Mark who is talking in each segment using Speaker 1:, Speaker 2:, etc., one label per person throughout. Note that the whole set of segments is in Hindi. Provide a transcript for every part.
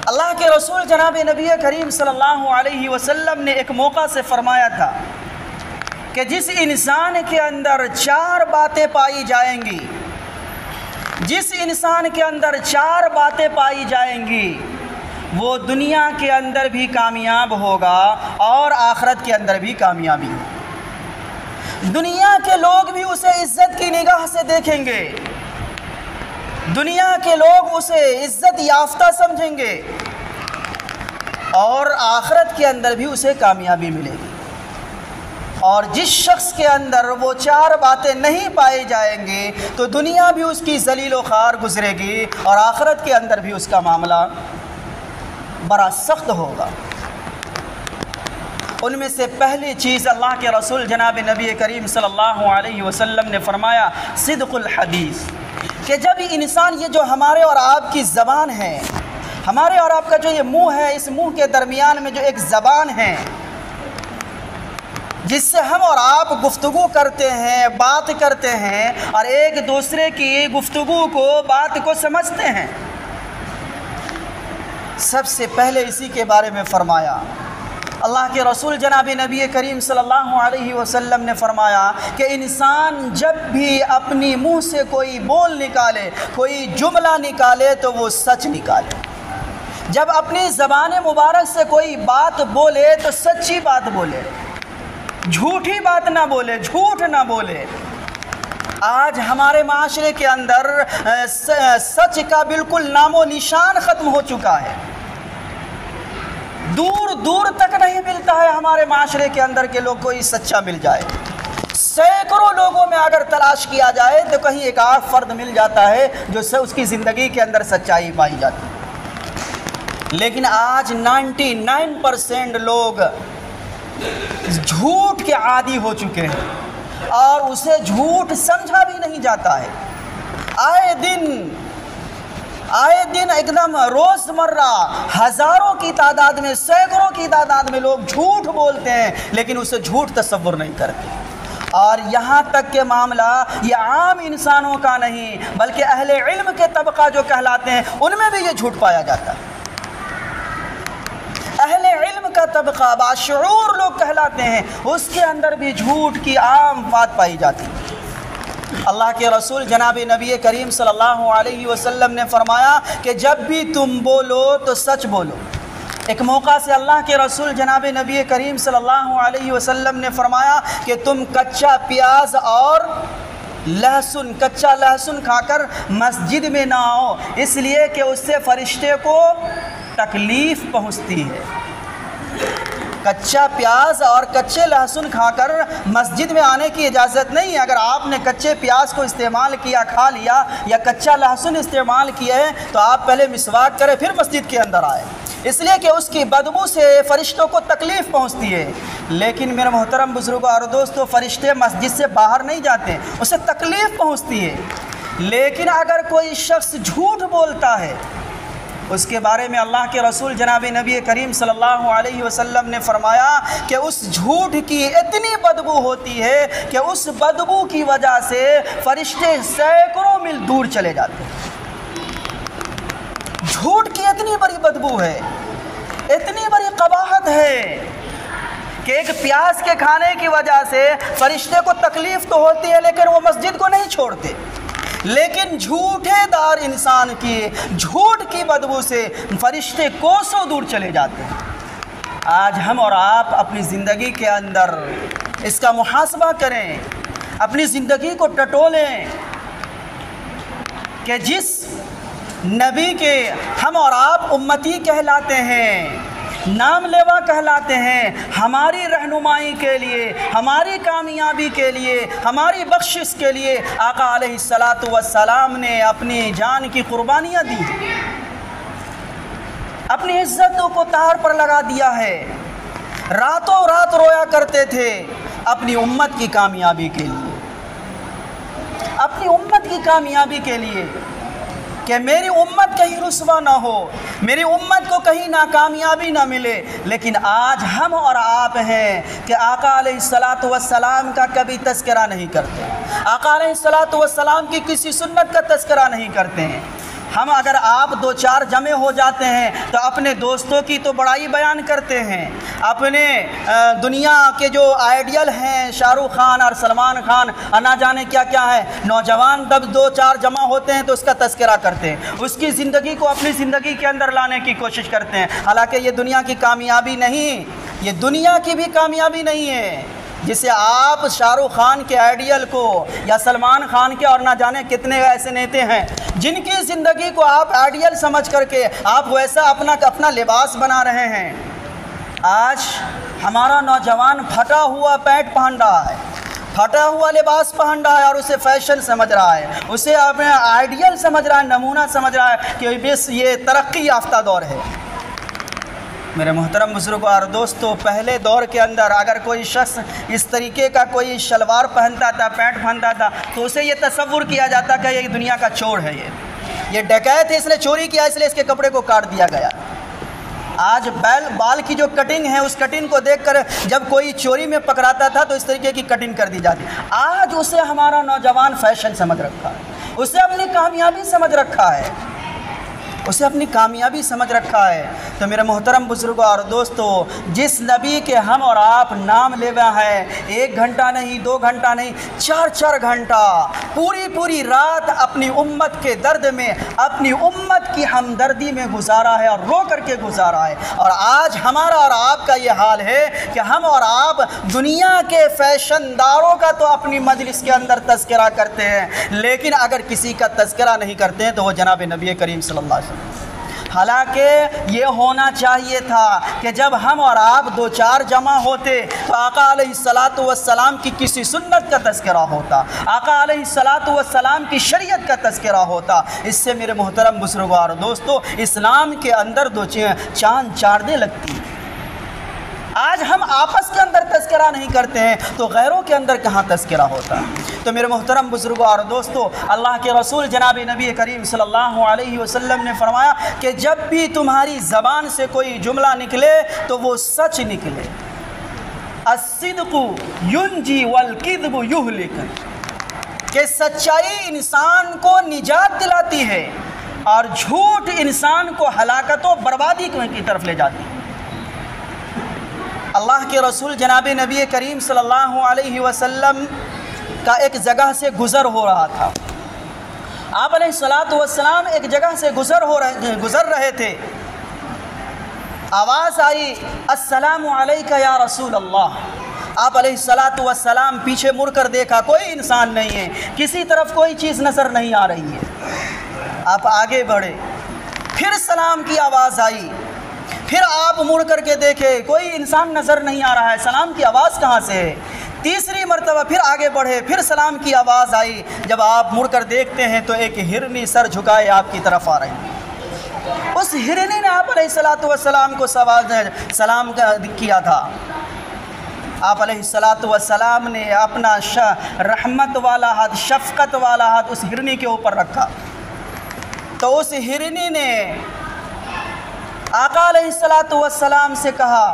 Speaker 1: अल्लाह के रसूल जनाब नबी करीम सल्लल्लाहु अलैहि वसल्लम ने एक मौका से फरमाया था कि जिस इंसान के अंदर 4 बातें पाई जाएंगी, जिस इंसान के अंदर 4 बातें पाई जाएंगी वो दुनिया के अंदर भी कामयाब होगा और आखिरत के अंदर भी कामयाबी। दुनिया के लोग भी उसे इज्जत की निगाह से देखेंगे, दुनिया के लोग उसे इज्जत याफ्ता समझेंगे और आखिरत के अंदर भी उसे कामयाबी मिलेगी। और जिस शख्स के अंदर वो 4 बातें नहीं पाई जाएंगी तो दुनिया भी उसकी जलील व ख़ार गुजरेगी और आखिरत के अंदर भी उसका मामला बड़ा सख्त होगा। उनमें से पहली चीज़ अल्लाह के रसूल जनाब नबी करीम सल्लल्लाहु अलैहि वसल्लम ने फरमाया सिद्क़ुल हदीस, कि जब इंसान, ये जो हमारे और आपकी ज़बान है, हमारे और आपका जो ये मुंह है, इस मुंह के दरमियान में जो एक ज़बान है जिससे हम और आप गुफ्तगू करते हैं, बात करते हैं और एक दूसरे की गुफ्तगू को, बात को समझते हैं, सबसे पहले इसी के बारे में फ़रमाया। अल्लाह के रसूल जनाब नबी करीम सल्लल्लाहु अलैहि वसल्लम ने फरमाया कि इंसान जब भी अपनी मुंह से कोई बोल निकाले, कोई जुमला निकाले तो वो सच निकाले। जब अपनी ज़बान मुबारक से कोई बात बोले तो सच्ची बात बोले, झूठी बात ना बोले, झूठ ना बोले। आज हमारे माशरे के अंदर सच का बिल्कुल नामो निशान ख़त्म हो चुका है। दूर दूर तक नहीं मिलता है हमारे माशरे के अंदर के लोग कोई सच्चा मिल जाए। सैकड़ों लोगों में अगर तलाश किया जाए तो कहीं एक आध फ़र्द मिल जाता है जो से उसकी ज़िंदगी के अंदर सच्चाई पाई जाती है। लेकिन आज 99% लोग झूठ के आदी हो चुके हैं और उसे झूठ समझा भी नहीं जाता है। आए दिन एकदम रोज़मर्रा हज़ारों की तादाद में, सैकड़ों की तादाद में लोग झूठ बोलते हैं लेकिन उसे झूठ तस्वुर नहीं करते। और यहाँ तक के मामला ये आम इंसानों का नहीं बल्कि अहले इल्म के तबका जो कहलाते हैं उनमें भी ये झूठ पाया जाता है। अहले इल्म का तबका, बाशऊर लोग कहलाते हैं, उसके अंदर भी झूठ की आम बात पाई जाती है। अल्लाह के रसूल जनाब नबी करीम सल्लल्लाहु अलैहि वसल्लम ने फरमाया कि जब भी तुम बोलो तो सच बोलो। एक मौका से अल्लाह के रसूल जनाब नबी करीम सल्लल्लाहु अलैहि वसल्लम ने फरमाया कि तुम कच्चा प्याज और लहसुन, कच्चा लहसुन खाकर मस्जिद में ना आओ, इसलिए कि उससे फरिश्ते को तकलीफ़ पहुँचती है। कच्चा प्याज और कच्चे लहसुन खाकर मस्जिद में आने की इजाज़त नहीं है। अगर आपने कच्चे प्याज को इस्तेमाल किया, खा लिया, या कच्चा लहसुन इस्तेमाल किया है तो आप पहले मिसवाक करें फिर मस्जिद के अंदर आए, इसलिए कि उसकी बदबू से फ़रिश्तों को तकलीफ़ पहुंचती है। लेकिन मेरे मोहतरम बुज़ुर्गों और दोस्तों, फ़रिश्ते मस्जिद से बाहर नहीं जाते, उसे तकलीफ़ पहुंचती है। लेकिन अगर कोई शख्स झूठ बोलता है, उसके बारे में अल्लाह के रसूल जनाब नबी करीम सल्लल्लाहु अलैहि वसल्लम ने फरमाया कि उस झूठ की इतनी बदबू होती है कि उस बदबू की वजह से फरिश्ते सैकड़ों मील दूर चले जाते हैं। झूठ की इतनी बड़ी बदबू है, इतनी बड़ी कबाहत है कि एक प्याज के खाने की वजह से फरिश्ते को तकलीफ़ तो होती है लेकिन वो मस्जिद को नहीं छोड़ते। लेकिन झूठेदार इंसान की झूठ की बदबू से फरिश्ते कोसों दूर चले जाते हैं। आज हम और आप अपनी ज़िंदगी के अंदर इसका मुहासबा करें, अपनी ज़िंदगी को टटोलें कि जिस नबी के हम और आप उम्मती कहलाते हैं, नाम लेवा कहलाते हैं, हमारी रहनुमाई के लिए, हमारी कामयाबी के लिए, हमारी बख्शिश के लिए आका अलैहिस्सलातु वस्सलाम ने अपनी जान की कुर्बानियाँ दी, अपनी इज्जतों को तार पर लगा दिया है। रातों रात रोया करते थे अपनी उम्मत की कामयाबी के लिए, अपनी उम्मत की कामयाबी के लिए कि मेरी उम्मत कहीं रुस्वा ना हो, मेरी उम्मत को कहीं नाकामयाबी ना मिले। लेकिन आज हम और आप हैं कि आका अलैहिस्सलातु वस्सलाम का कभी तज़किरा नहीं करते, आका अलैहिस्सलातु वस्सलाम की किसी सुन्नत का तज़किरा नहीं करते हैं। हम अगर आप दो चार जमे हो जाते हैं तो अपने दोस्तों की तो बड़ाई बयान करते हैं, अपने दुनिया के जो आइडियल हैं शाहरुख खान और सलमान खान ना जाने क्या क्या है, नौजवान जब दो चार जमा होते हैं तो उसका तस्करा करते हैं, उसकी ज़िंदगी को अपनी ज़िंदगी के अंदर लाने की कोशिश करते हैं। हालांकि ये दुनिया की कामयाबी नहीं, ये दुनिया की भी कामयाबी नहीं है जिसे आप शाहरुख खान के आइडियल को या सलमान खान के और ना जाने कितने ऐसे नेता हैं जिनकी ज़िंदगी को आप आइडियल समझ करके आप वैसा अपना लिबास बना रहे हैं। आज हमारा नौजवान फटा हुआ पैंट पहन रहा है, फटा हुआ लिबास पहन रहा है और उसे फैशन समझ रहा है, उसे अपने आइडियल समझ रहा है, नमूना समझ रहा है कि बस ये तरक्की याफ्ता दौर है। मेरे मोहतरम बुजुर्गों और दोस्तों, पहले दौर के अंदर अगर कोई शख्स इस तरीके का कोई शलवार पहनता था, पैंट पहनता था, तो उसे ये तसव्वुर किया जाता कि ये दुनिया का चोर है, ये डकैत है, इसने चोरी किया इसलिए इसके कपड़े को काट दिया गया। आज बाल की जो कटिंग है उस कटिंग को देखकर जब कोई चोरी में पकड़ाता था तो इस तरीके की कटिंग कर दी जाती। आज उसे हमारा नौजवान फैशन समझ रखा है, उसे अपनी कामयाबी समझ रखा है, उसे अपनी कामयाबी समझ रखा है। तो मेरे मोहतरम बुजुर्गों और दोस्तों, जिस नबी के हम और आप नाम लेवा है, 1 घंटा नहीं, 2 घंटा नहीं, 4 घंटा पूरी रात अपनी उम्मत के दर्द में, अपनी उम्मत की हमदर्दी में गुजारा है और रो करके गुजारा है। और आज हमारा और आपका ये हाल है कि हम और आप दुनिया के फैशनदारों का तो अपनी मजलिस के अंदर तज़किरा करते हैं, लेकिन अगर किसी का तज़किरा नहीं करते हैं तो वो जनाब नबी करीम सल्लल्लाहु अलैहि वसल्लम। हालांकि ये होना चाहिए था कि जब हम और आप 2-4 जमा होते तो आका अलैहिस्सलातु वस्सलाम की किसी सुन्नत का तज़किरा होता, आका अलैहिस्सलातु वस्सलाम की शरीयत का तज़किरा होता। इससे मेरे मोहतरम बुजुर्गों और दोस्तों, इस्लाम के अंदर 2 चांद चाँदे लगती हैं। आज हम आपस के अंदर तज़किरा नहीं करते हैं तो गैरों के अंदर कहाँ तज़किरा होता है। तो मेरे मोहतरम बुजुर्गों और दोस्तों, अल्लाह के रसूल जनाब नबी करीम सल्लल्लाहु अलैहि वसल्लम ने फरमाया कि जब भी तुम्हारी ज़बान से कोई जुमला निकले तो वो सच निकले। अस्सिद्क़ु युंजी वल किज़्बु युहलिक, कि सच्चाई इंसान को निजात दिलाती है और झूठ इंसान को हलाकत व बर्बादी की तरफ ले जाती है। अल्लाह के रसूल जनाब नबी करीम सल्लल्लाहु अलैहि वसल्लम का एक जगह से गुज़र हो रहा था। आप अलैहिस्सलातु वस्सलाम एक जगह से गुज़र रहे थे। आवाज़ आई, अस्सलामु अलैका या रसूल अल्लाह। आप अलैहिस्सलातु वस्सलाम पीछे मुड़ कर देखा, कोई इंसान नहीं है, किसी तरफ कोई चीज़ नज़र नहीं आ रही है। आप आगे बढ़े, फिर सलाम की आवाज़ आई, फिर आप मुड़ करके देखे, कोई इंसान नज़र नहीं आ रहा है, सलाम की आवाज़ कहाँ से है। तीसरी मरतबा फिर आगे बढ़े, फिर सलाम की आवाज़ आई। जब आप मुड़ कर देखते हैं तो एक हिरनी सर झुकाए आपकी तरफ आ रही। उस हिरनी ने आप अलैहिस्सलातु वस्सलाम को सलाम किया था। आप अलैहिस्सलातु वस्सलाम ने अपना रहमत वाला हाथ, शफ़क़त वाला हाथ उस हिरनी के ऊपर रखा तो उस हिरनी ने आका अलैहिस्सलातु वस्सलाम से कहा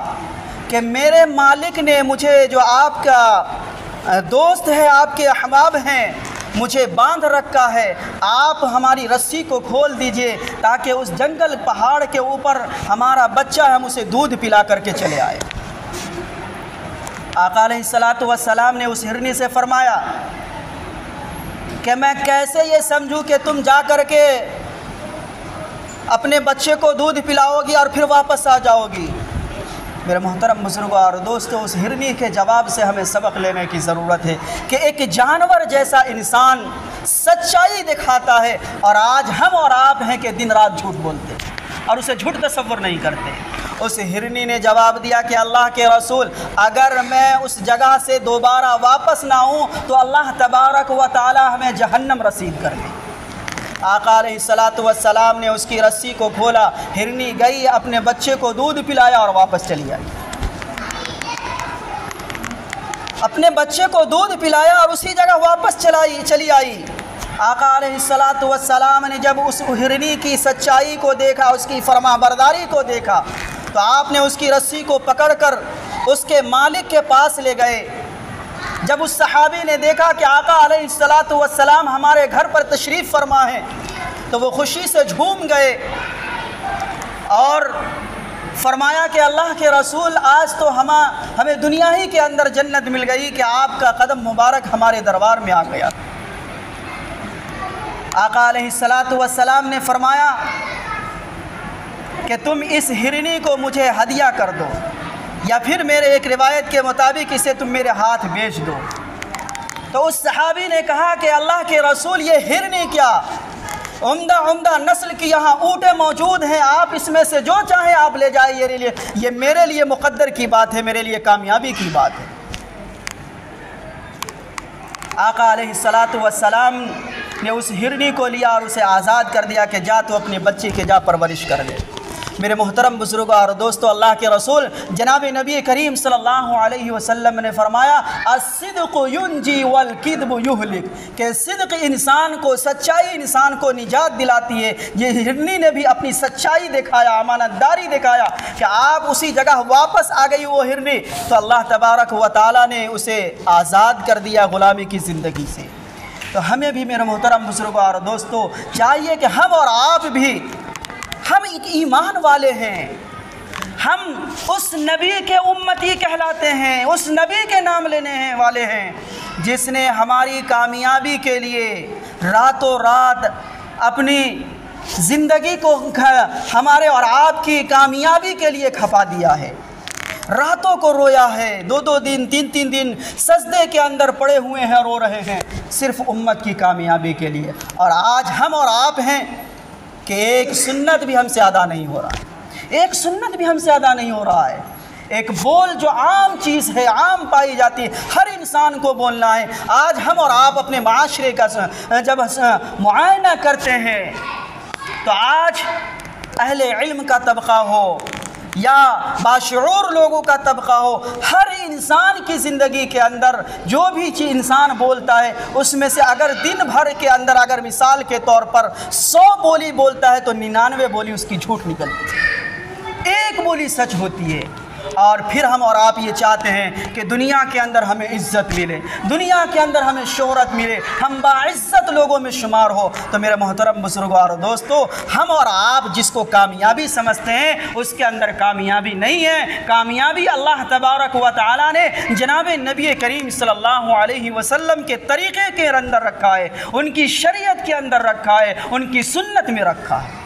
Speaker 1: कि मेरे मालिक ने मुझे, जो आपका दोस्त है, आपके अहबाब हैं, मुझे बांध रखा है। आप हमारी रस्सी को खोल दीजिए ताकि उस जंगल पहाड़ के ऊपर हमारा बच्चा है, हम उसे दूध पिला करके चले आए। आका अलैहिस्सलातु वस्सलाम ने उस हिरनी से फरमाया कि मैं कैसे ये समझूं कि तुम जा कर के अपने बच्चे को दूध पिलाओगी और फिर वापस आ जाओगी। मेरे मोहतरम बुजुर्गों और दोस्तों, उस हिरनी के जवाब से हमें सबक लेने की ज़रूरत है कि एक जानवर जैसा इंसान सच्चाई दिखाता है और आज हम और आप हैं कि दिन रात झूठ बोलते हैं और उसे झूठ तसव्वुर नहीं करते। उस हिरनी ने जवाब दिया कि अल्लाह के रसूल, अगर मैं उस जगह से दोबारा वापस ना आऊँ तो अल्लाह तबारक व तआला हमें जहन्नम रसीद कर दे। आका अलैहिस्सलातु वस्सलाम ने उसकी रस्सी को खोला, हिरनी गई, अपने बच्चे को दूध पिलाया और वापस चली आई। अपने बच्चे को दूध पिलाया और उसी जगह वापस चली आई। आका अलैहिस्सलातु वस्सलाम ने जब उस हिरनी की सच्चाई को देखा, उसकी फरमाबरदारी को देखा, तो आपने उसकी रस्सी को पकड़कर उसके मालिक के पास ले गए। जब उस सहाबी ने देखा कि आका अलैहिस्सलातु वस्सलाम हमारे घर पर तशरीफ़ फरमा है, तो वो खुशी से झूम गए और फरमाया कि अल्लाह के रसूल, आज तो हमें दुनिया ही के अंदर जन्नत मिल गई कि आपका कदम मुबारक हमारे दरबार में आ गया। आका अलैहिस्सलातु वस्सलाम ने फरमाया कि तुम इस हिरनी को मुझे हदिया कर दो, या फिर मेरे एक रिवायत के मुताबिक इसे तुम मेरे हाथ बेच दो। तो उस सहाबी ने कहा कि अल्लाह के रसूल, ये हिरनी क्या, उम्दा उम्दा नस्ल की यहाँ ऊँटें मौजूद हैं, आप इसमें से जो चाहें आप ले जाइए, ये मेरे लिए मुक़द्दर की बात है, मेरे लिए कामयाबी की बात है। आका अलैहिस्सलातु वस्सलाम ने उस हिरनी को लिया और उसे आज़ाद कर दिया कि जा तो अपने बच्चे के जा परवरिश कर ले। मेरे मोहतरम बुजुर्गों और दोस्तों, अल्लाह के रसूल जनाब नबी करीम सल्लल्लाहु अलैहि वसल्लम ने फरमाया, अस्सिद्क़ु युंजी वल किद्बु युहलिक, कि सिद्क़ इंसान को, सच्चाई इंसान को निजात दिलाती है। ये हिरनी ने भी अपनी सच्चाई दिखाया, अमानतदारी दिखाया कि आप उसी जगह वापस आ गई वो हिरनी, तो अल्लाह तबारक व तआला ने उसे आज़ाद कर दिया ग़ुलामी की ज़िंदगी से। तो हमें भी मेरे मोहतरम बुजुर्गों और दोस्तों चाहिए कि हम और आप भी, हम एक ईमान वाले हैं, हम उस नबी के उम्मती कहलाते हैं, उस नबी के नाम लेने वाले हैं जिसने हमारी कामयाबी के लिए रातों रात अपनी ज़िंदगी को हमारे और आपकी कामयाबी के लिए खपा दिया है। रातों को रोया है, 2-2 दिन 3-3 दिन सजदे के अंदर पड़े हुए हैं, रो रहे हैं सिर्फ़ उम्मत की कामयाबी के लिए। और आज हम और आप हैं कि एक सुन्नत भी हमसे अदा नहीं हो रहा है, एक सुन्नत भी हमसे अदा नहीं हो रहा है। एक बोल जो आम चीज़ है, आम पाई जाती है, हर इंसान को बोलना है। आज हम और आप अपने माशरे का जब मुआयना करते हैं तो आज अहले इल्म का तबका हो या बाशऊर लोगों का तबका हो, हर इंसान की ज़िंदगी के अंदर जो भी चीज़ इंसान बोलता है उसमें से अगर दिन भर के अंदर अगर मिसाल के तौर पर 100 बोली बोलता है तो 99 बोली उसकी झूठ निकलती है, एक बोली सच होती है। और फिर हम और आप ये चाहते हैं कि दुनिया के अंदर हमें इज़्ज़त मिले, दुनिया के अंदर हमें शोहरत मिले, हम बाइज़्ज़त लोगों में शुमार हो। तो मेरे मोहतरम बुजुर्गों और दोस्तों, हम और आप जिसको कामयाबी समझते हैं उसके अंदर कामयाबी नहीं है। कामयाबी अल्लाह तबारक व तआला ने जनाब नबी करीम सल्लल्लाहु अलैहि वसल्लम के तरीक़े के अंदर रखा है, उनकी शरीयत के अंदर रखा है, उनकी सुन्नत में रखा है।